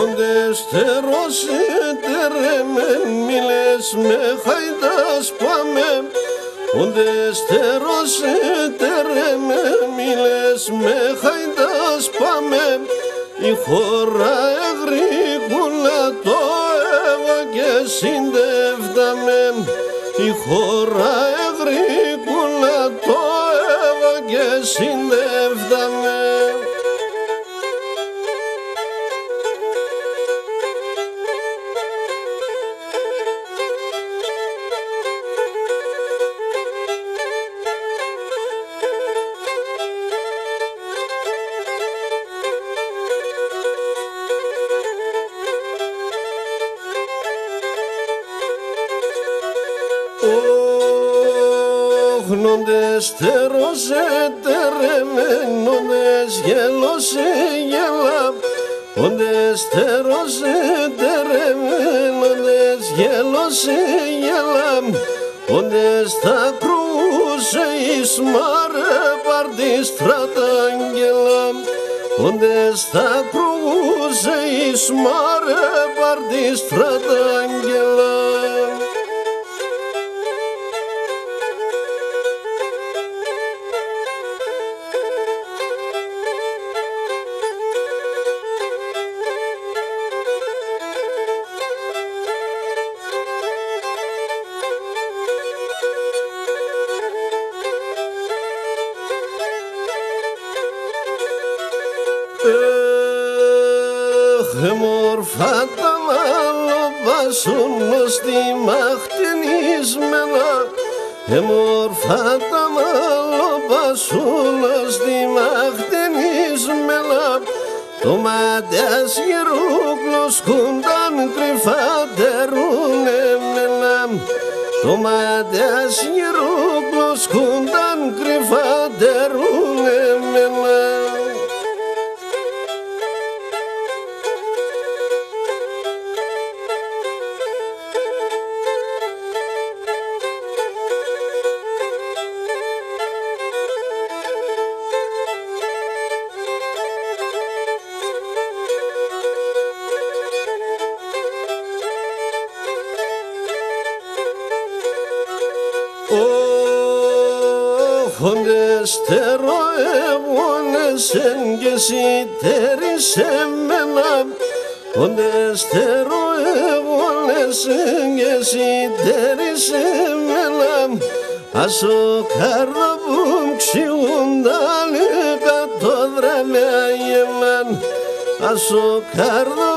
Onde sterosete miles me haidas pame. Onde sterosete miles me haidas pame. Η χώρα αγρίκουλα το έβα και συντεύταμε. Η χώρα αγρίκουλα το έβα και συντεύταμε. Νοντες τεροσέτε νοντες γελώσε γελά. Οντες τεροσέτε νοντες γελώσε γελά. Οντες τα κρούσε εις μάρε πάρτι στρατάγγελα. Οντες τα κρούσε εις μάρε πάρτι στρατάγγελα. Μόρφα τα μάλωπα σου στη μαχτενισμένα. Μόρφα τα μάλωπα σου στη μαχτενισμένα. Το μάτιας γερούκλος κουντάν κρυφά τερούνε μένα. Το μάτιας γερούκλος κουντάν κρυφά τερούνε μένα. Onde steroebones engesiteris emena. Onde steroebones engesiteris emena. Aso karabum xiundali katodreme ayeman. Aso karabum